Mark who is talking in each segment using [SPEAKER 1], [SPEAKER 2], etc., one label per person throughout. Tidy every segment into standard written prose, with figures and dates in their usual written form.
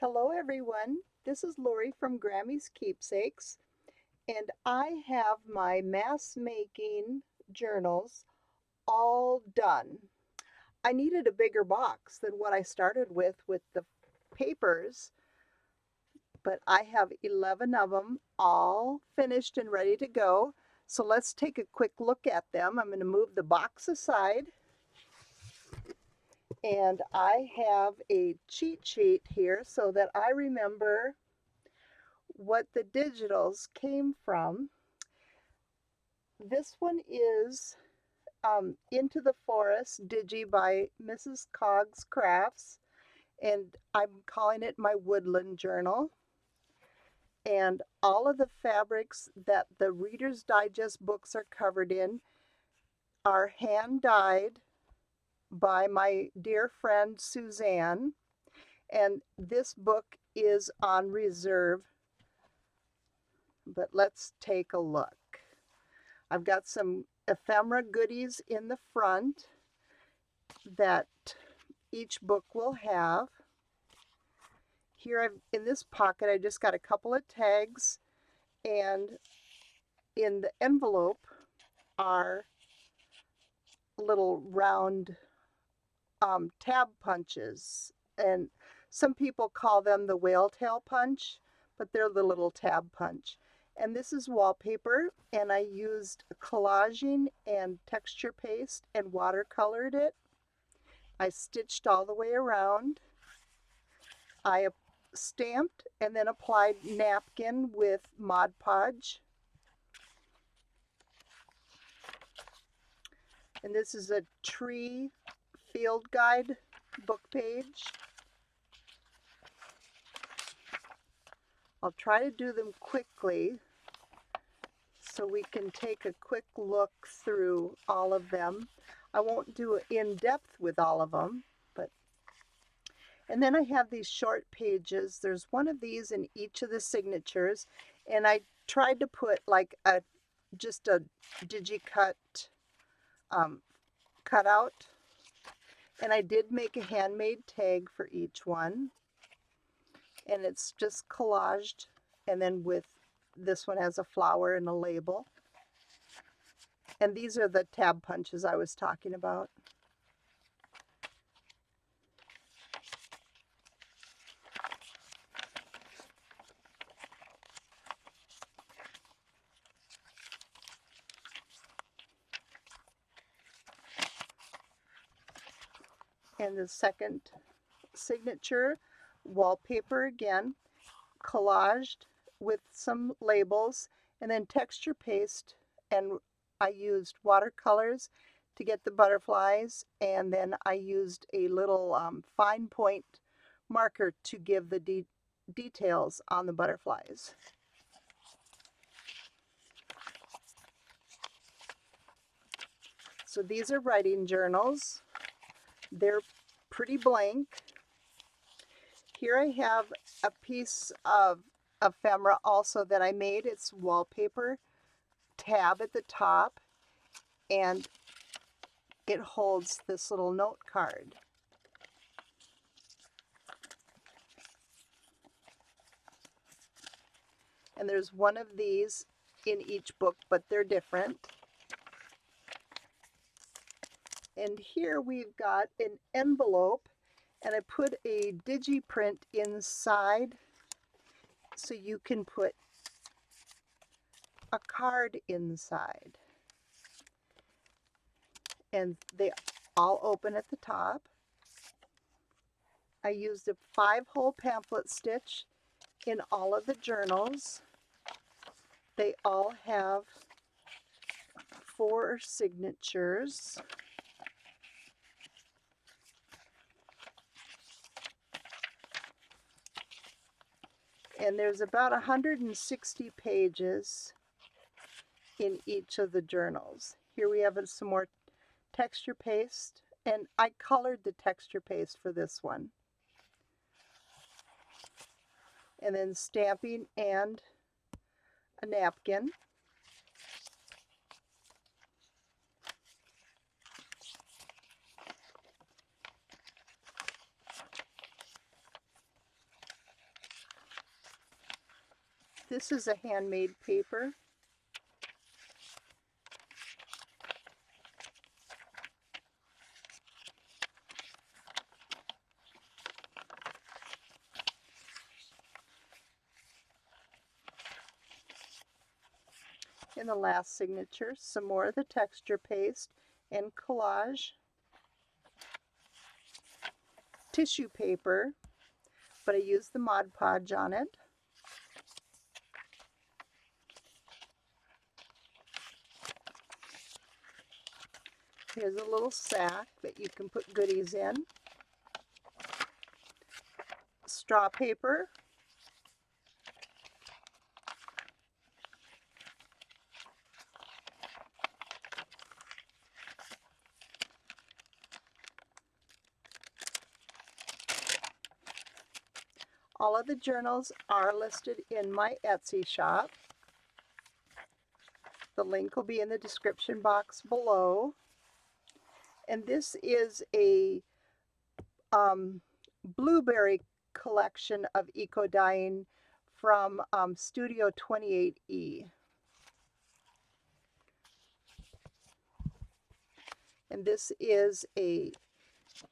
[SPEAKER 1] Hello everyone, this is Lori from Grammy's Keepsakes, and I have my mass making journals all done. I needed a bigger box than what I started with the papers, but I have 11 of them all finished and ready to go. So let's take a quick look at them. I'm going to move the box aside. And I have a cheat sheet here so that I remember what the digitals came from. This one is Into the Forest Digi by Mrs. Coggs Crafts, and I'm calling it my woodland journal. And all of the fabrics that the Reader's Digest books are covered in are hand dyed by my dear friend Suzanne. And this book is on reserve, but let's take a look. I've got some ephemera goodies in the front that each book will have. Here in this pocket, I just got a couple of tags, and in the envelope are little round tab punches, and some people call them the whale tail punch, but they're the little tab punch. And this is wallpaper, and I used collaging and texture paste and watercolored it. I stitched all the way around. I stamped and then applied napkin with Mod Podge. And this is a tree field guide book page. I'll try to do them quickly so we can take a quick look through all of them. I won't do it in depth with all of them, and then I have these short pages. There's one of these in each of the signatures, and I tried to put like just a DigiCut cutout, and I did make a handmade tag for each one, and it's just collaged, and then with this one has a flower and a label. And these are the tab punches I was talking about. And the second signature, wallpaper again, collaged with some labels, and then texture paste, and I used watercolors to get the butterflies, and then I used a little fine point marker to give the details on the butterflies. So these are writing journals. They're pretty blank. Here I have a piece of ephemera also that I made. It's wallpaper, tab at the top, and it holds this little note card. And there's one of these in each book, but they're different. And here we've got an envelope, and I put a digiprint inside so you can put a card inside. And they all open at the top. I used a 5-hole pamphlet stitch in all of the journals. They all have 4 signatures. And there's about 160 pages in each of the journals. Here we have some more texture paste, and I colored the texture paste for this one. And then stamping and a napkin. This is a handmade paper. In the last signature, some more of the texture paste and collage. Tissue paper, but I used the Mod Podge on it. Here's a little sack that you can put goodies in. Straw paper. All of the journals are listed in my Etsy shop. The link will be in the description box below. And this is a blueberry collection of eco dyeing from Studio 28E. And this is a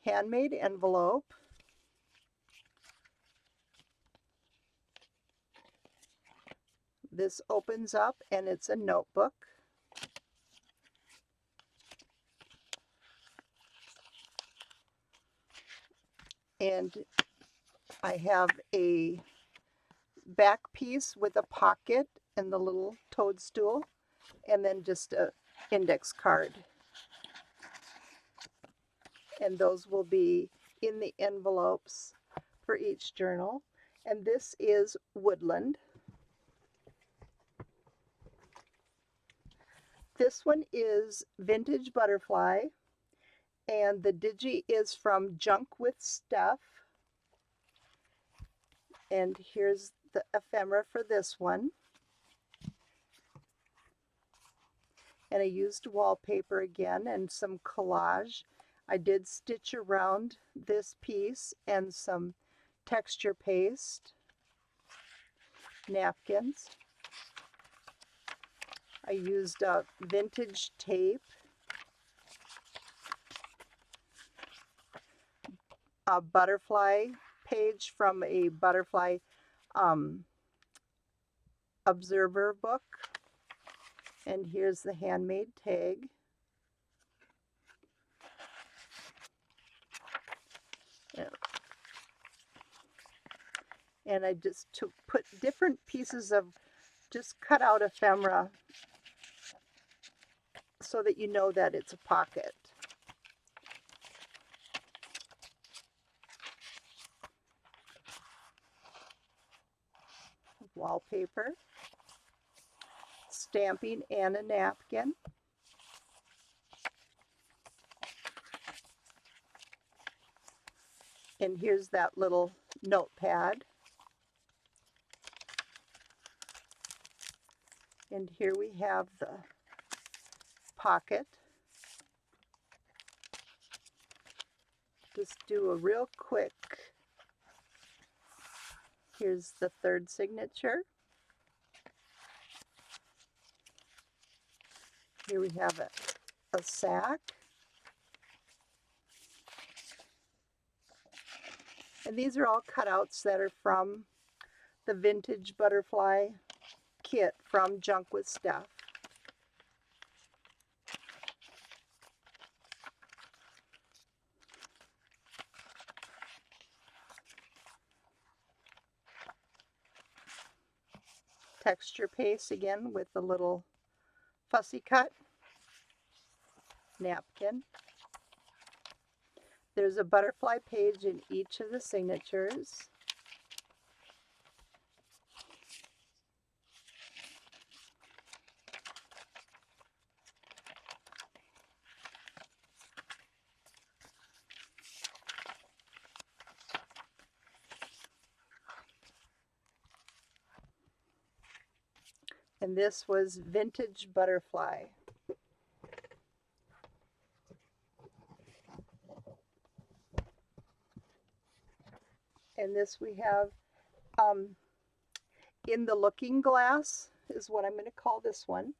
[SPEAKER 1] handmade envelope. This opens up and it's a notebook. And I have a back piece with a pocket and the little toadstool, and then just an index card. And those will be in the envelopes for each journal. And this is Woodland. This one is Vintage Butterfly, and the digi is from Junk with Stuff. And here's the ephemera for this one. And I used wallpaper again and some collage. I did stitch around this piece and some texture paste, napkins. I used vintage tape, a butterfly page from a butterfly observer book. And here's the handmade tag. And I just put different pieces of just cut out ephemera so that you know that it's a pocket. Wallpaper, stamping, and a napkin. And here's that little notepad. And here we have the pocket. Just do a real quick. Here's the third signature. Here we have a sack. And these are all cutouts that are from the Vintage Butterfly kit from Junk with Stuff. Texture paste again with the little fussy cut. Napkin. There's a butterfly page in each of the signatures. And this was Vintage Butterfly. And this we have In the Looking Glass is what I'm going to call this one.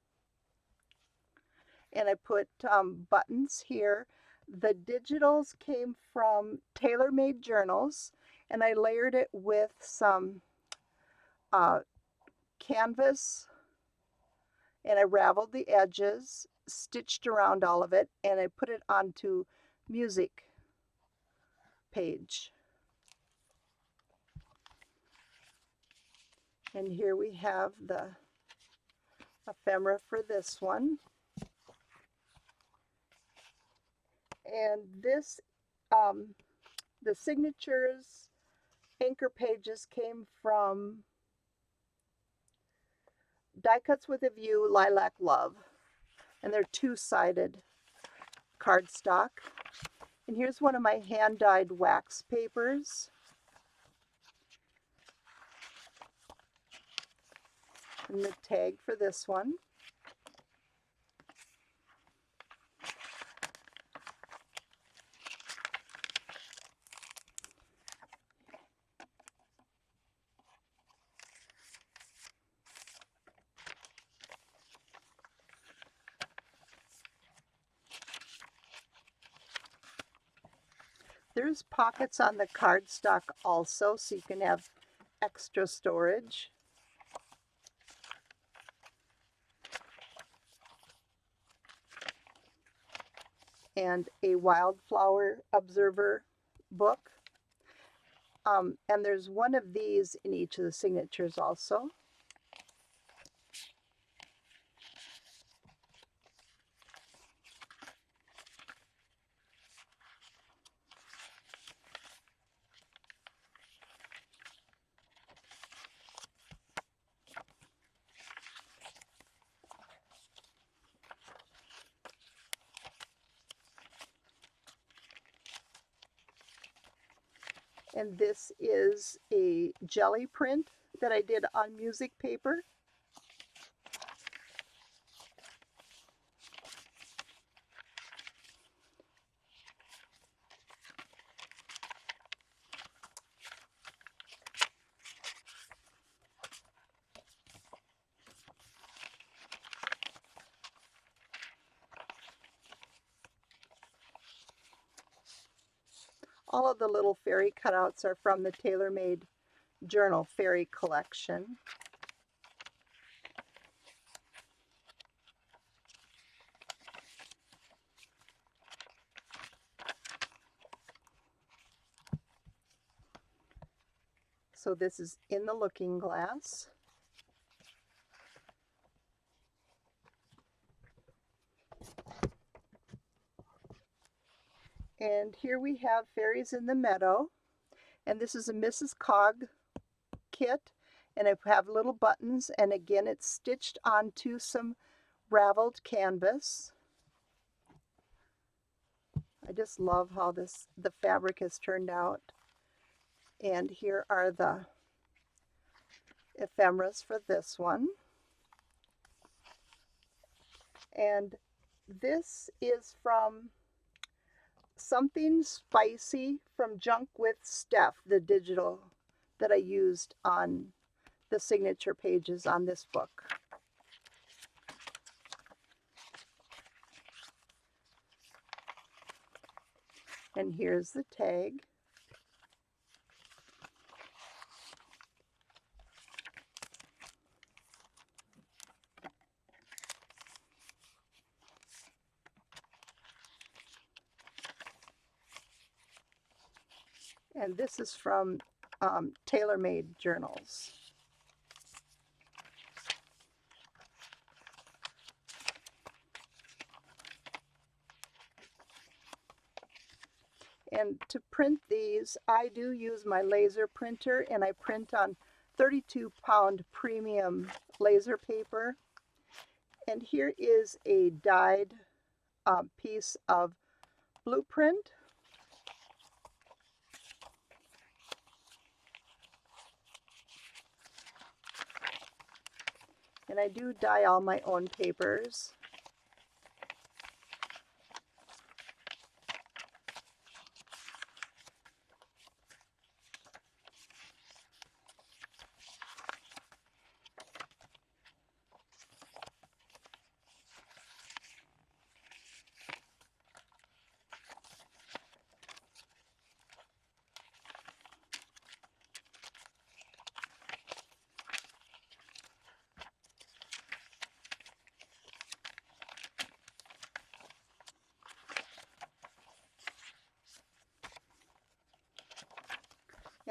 [SPEAKER 1] And I put buttons here. The digitals came from tailor-made journals, and I layered it with some canvas, and I raveled the edges, stitched around all of it, and I put it onto music page. And here we have the ephemera for this one. And this, the signatures anchor pages came from Die Cuts with a View Lilac Love. And they're two-sided cardstock. And here's one of my hand-dyed wax papers. And the tag for this one. There's pockets on the cardstock also, so you can have extra storage. And a wildflower observer book. And there's one of these in each of the signatures also. And this is a jelly print that I did on music paper. All of the little fairy cutouts are from the tailor-made journal fairy collection. So this is In the Looking Glass. And here we have Fairies in the Meadow. And this is a Mrs. Cog kit. And I have little buttons. And again, it's stitched onto some raveled canvas. I just love how the fabric has turned out. And here are the ephemeras for this one. And this is from Something Spicy from Junk with Steph, the digital that I used on the signature pages on this book. And here's the tag. And this is from tailor-made journals. And to print these, I do use my laser printer, and I print on 32-pound premium laser paper. And here is a dyed piece of blueprint. And I do dye all my own papers.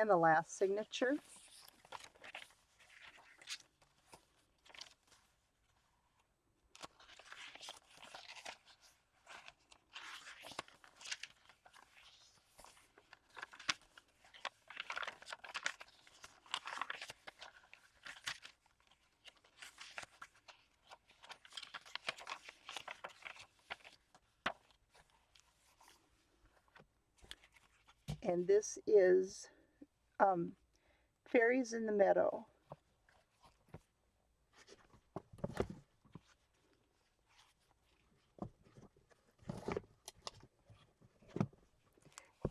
[SPEAKER 1] And the last signature. And this is Fairies in the Meadow.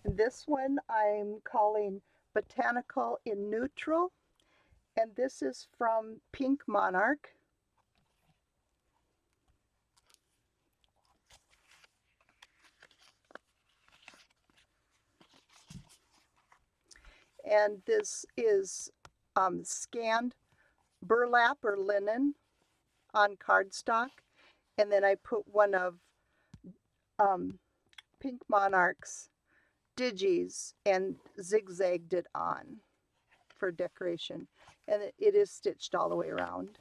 [SPEAKER 1] And this one I'm calling Botanical in Neutral, and this is from Pink Monarch. And this is scanned burlap or linen on cardstock, and then I put one of Pink Monarch's digis and zigzagged it on for decoration, and it is stitched all the way around.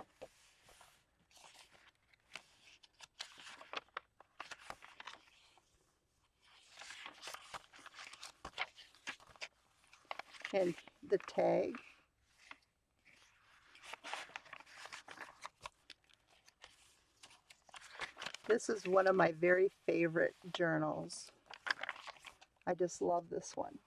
[SPEAKER 1] And the tag. This is one of my very favorite journals. I just love this one.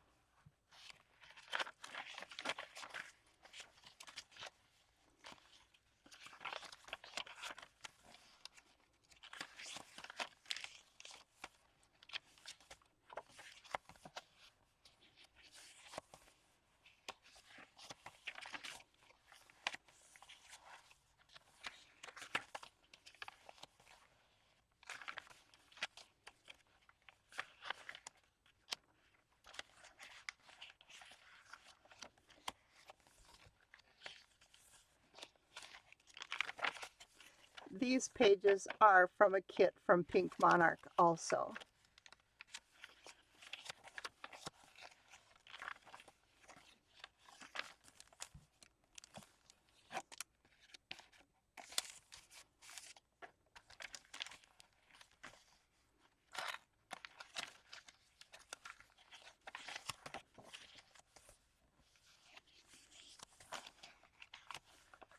[SPEAKER 1] These pages are from a kit from Pink Monarch also.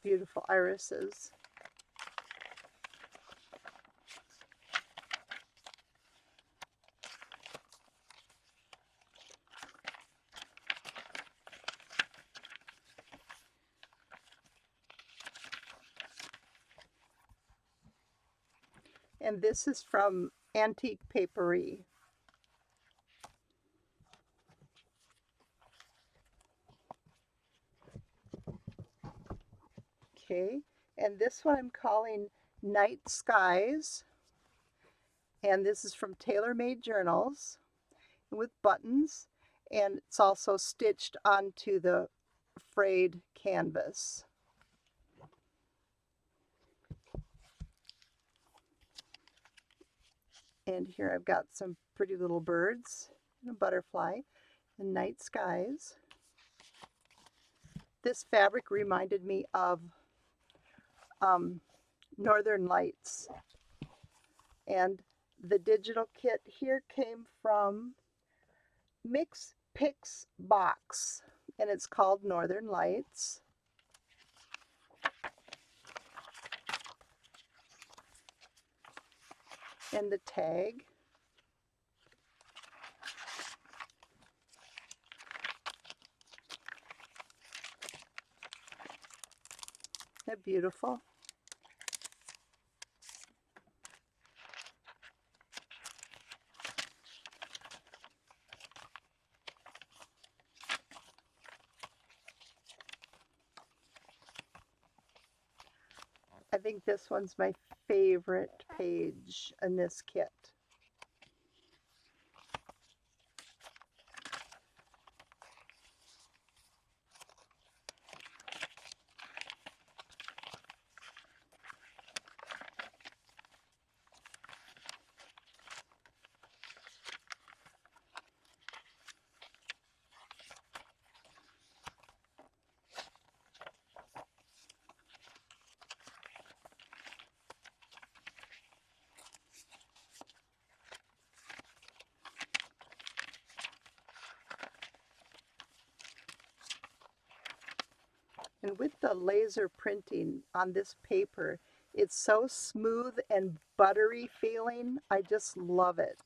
[SPEAKER 1] Beautiful irises. And this is from Antique Papery. Okay, and this one I'm calling Night Skies. And this is from Tailor Made Journals with buttons. And it's also stitched onto the frayed canvas. And here I've got some pretty little birds and a butterfly and night skies. This fabric reminded me of Northern Lights. And the digital kit here came from Mix Pix Box, and it's called Northern Lights. And the tag. Isn't that beautiful? I think this one's my favorite page in this kit. And with the laser printing on this paper, it's so smooth and buttery feeling. I just love it.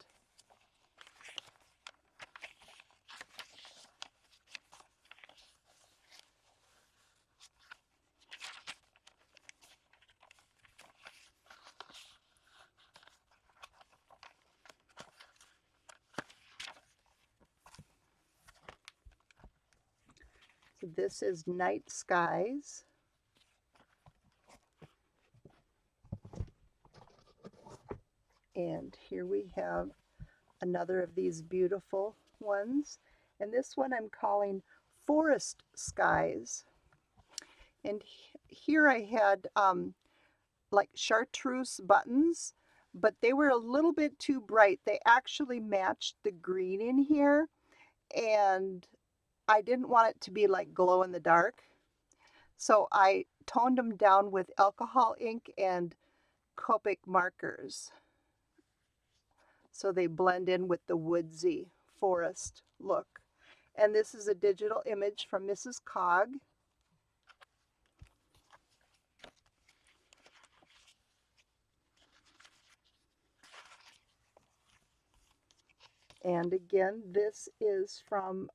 [SPEAKER 1] So this is Night Skies. And here we have another of these beautiful ones. And this one I'm calling Forest Skies. And here I had like chartreuse buttons, but they were a little bit too bright. They actually matched the green in here, and I didn't want it to be like glow in the dark. So I toned them down with alcohol ink and Copic markers, so they blend in with the woodsy forest look. And this is a digital image from Mrs. Cog. And again, this is from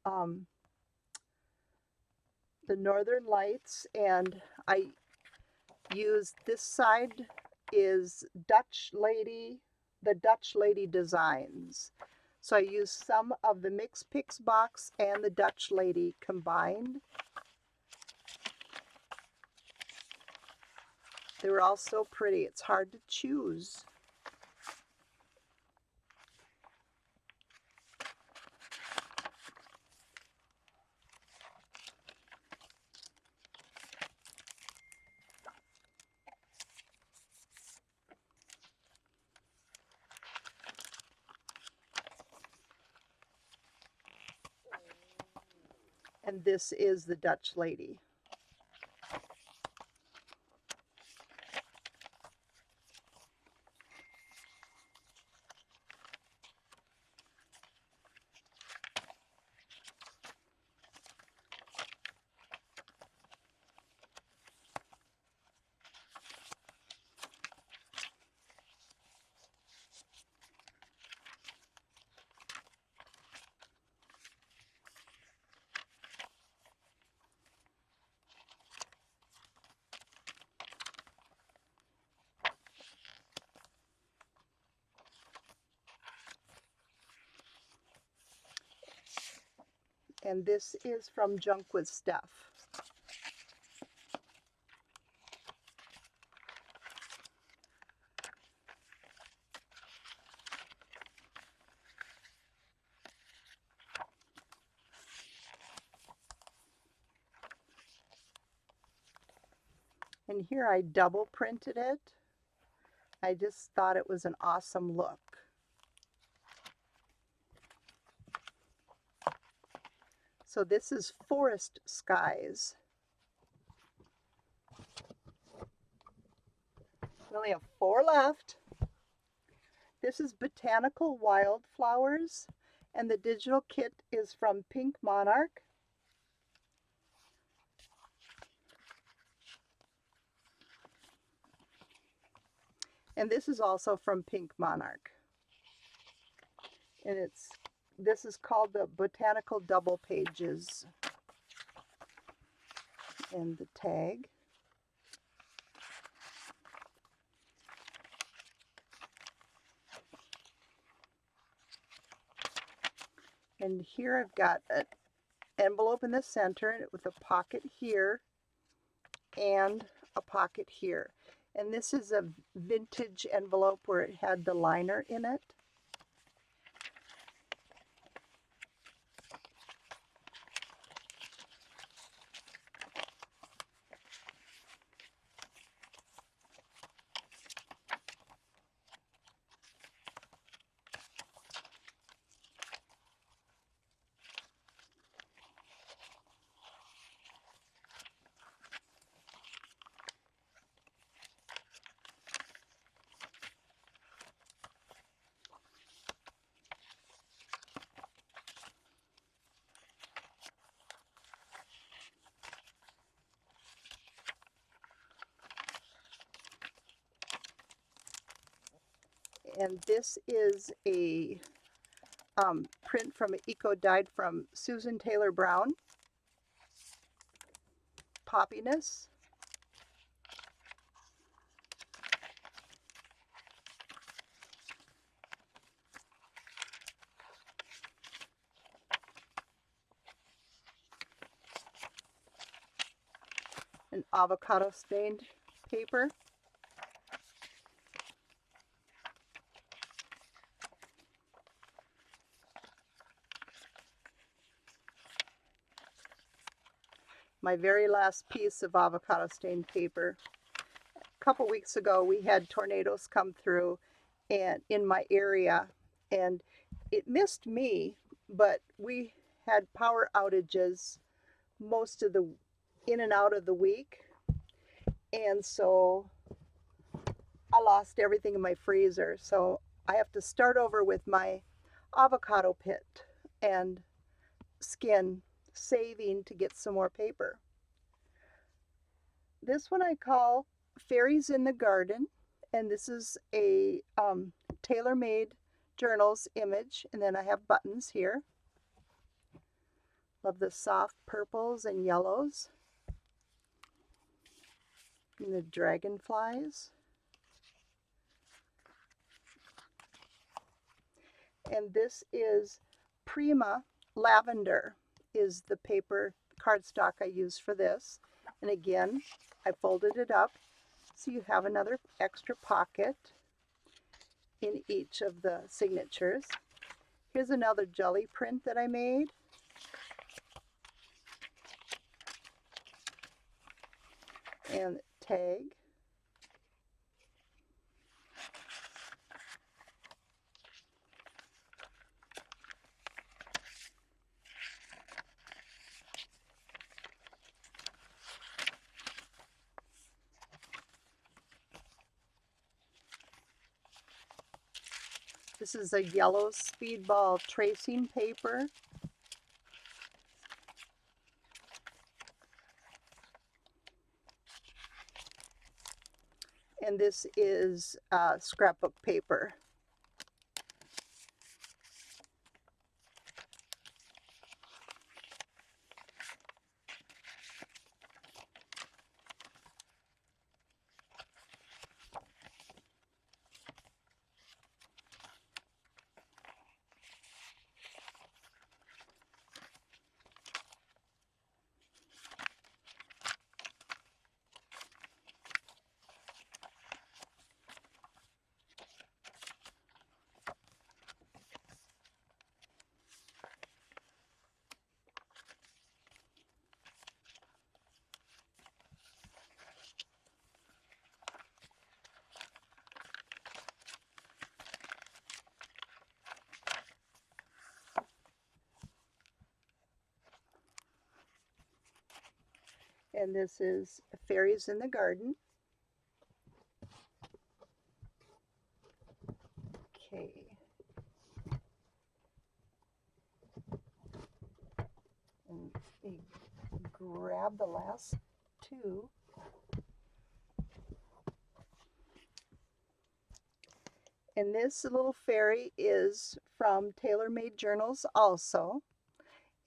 [SPEAKER 1] the Northern Lights, and I use this side is the Dutch Lady designs. So I use some of the Mix Pix box and the Dutch Lady combined. They were all so pretty, it's hard to choose. And this is the Dutch Lady. And this is from Junk with Steph. And here I double printed it. I just thought it was an awesome look. So this is Forest Skies. We only have 4 left. This is Botanical Wildflowers, and the digital kit is from Pink Monarch. And this is also from Pink Monarch. And this is called the Botanical Double Pages. And the tag. And here I've got an envelope in the center with a pocket here and a pocket here. And this is a vintage envelope where it had the liner in it. And this is a print from an Eco Dyed from Susan Taylor Brown, Poppiness. An avocado stained paper. My very last piece of avocado stained paper. A couple weeks ago we had tornadoes come through and in my area, and it missed me, but we had power outages most of the in and out of the week, and so I lost everything in my freezer. So I have to start over with my avocado pit and skin, saving to get some more paper. This one I call Fairies in the Garden, and this is a tailor-made journals image, and then I have buttons here. Love the soft purples and yellows. And the dragonflies. And this is Prima Lavender is the paper cardstock I use for this. And again, I folded it up so you have another extra pocket in each of the signatures. Here's another jelly print that I made. And tag. This is a yellow speedball tracing paper. And this is scrapbook paper. And this is Fairies in the Garden. Okay. And we grab the last two. And this little fairy is from Tailor Made Journals also.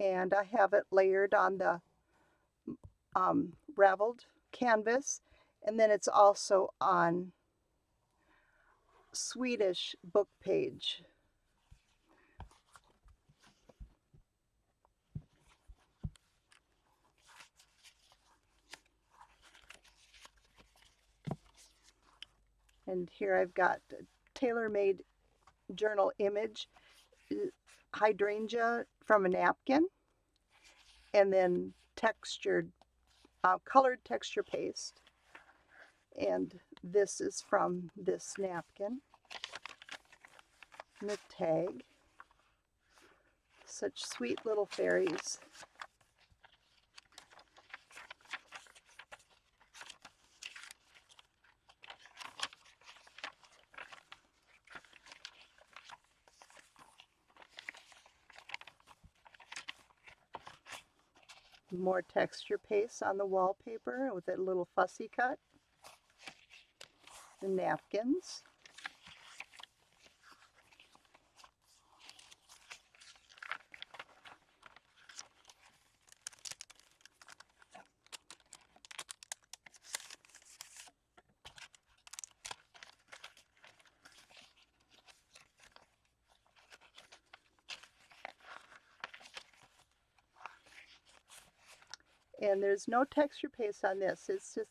[SPEAKER 1] And I have it layered on the raveled canvas. And then it's also on Swedish book page. And here I've got tailor-made journal image, hydrangea from a napkin, and then textured, colored texture paste. And this is from this napkin. And the tag. Such sweet little fairies. More texture paste on the wallpaper with a little fussy cut. The napkins. And there's no texture paste on this. It's just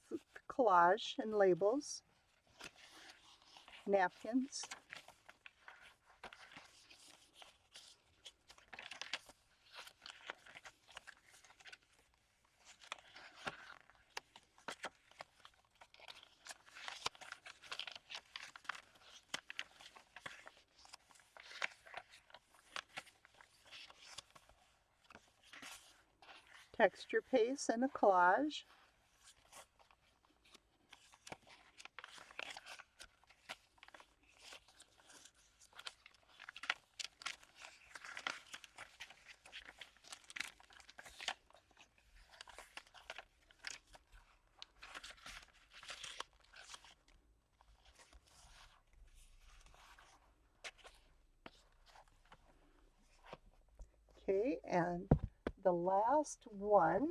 [SPEAKER 1] collage and labels, napkins. Texture paste and a collage. Okay, and the last one,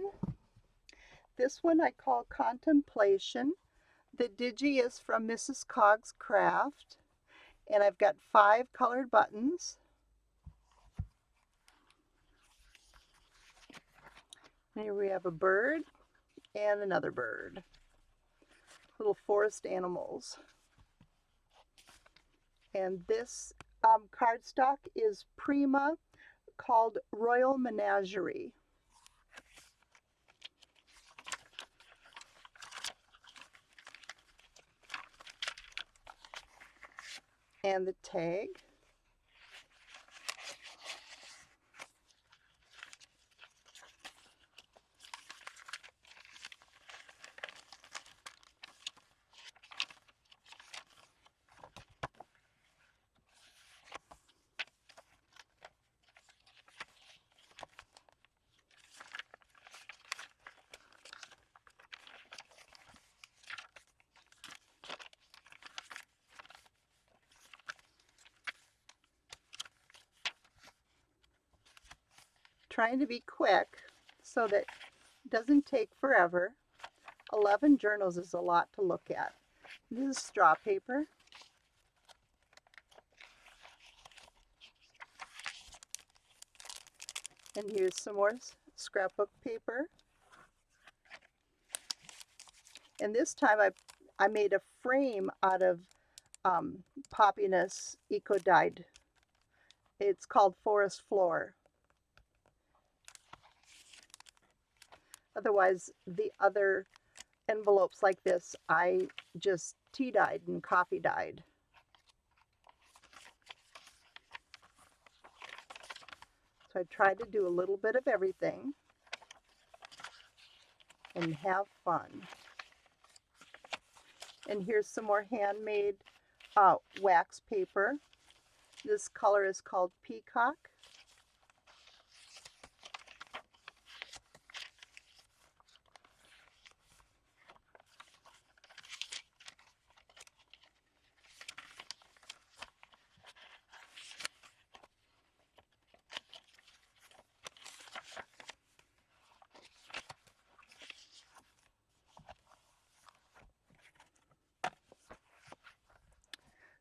[SPEAKER 1] this one I call Contemplation. The digi is from Mrs. Cog's Craft, and I've got 5 colored buttons. Here we have a bird and another bird, little forest animals. And this cardstock is Prima, called Royal Menagerie. And the tag. Trying to be quick so that it doesn't take forever. 11 journals is a lot to look at. This is straw paper. And here's some more scrapbook paper. And this time I made a frame out of Poppiness Eco Dyed. It's called Forest Floor. Otherwise, the other envelopes like this, I just tea dyed and coffee dyed. So I tried to do a little bit of everything and have fun. And here's some more handmade wax paper. This color is called Peacock.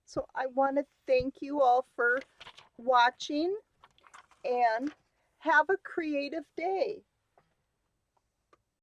[SPEAKER 1] So I want to thank you all for watching and have a creative day.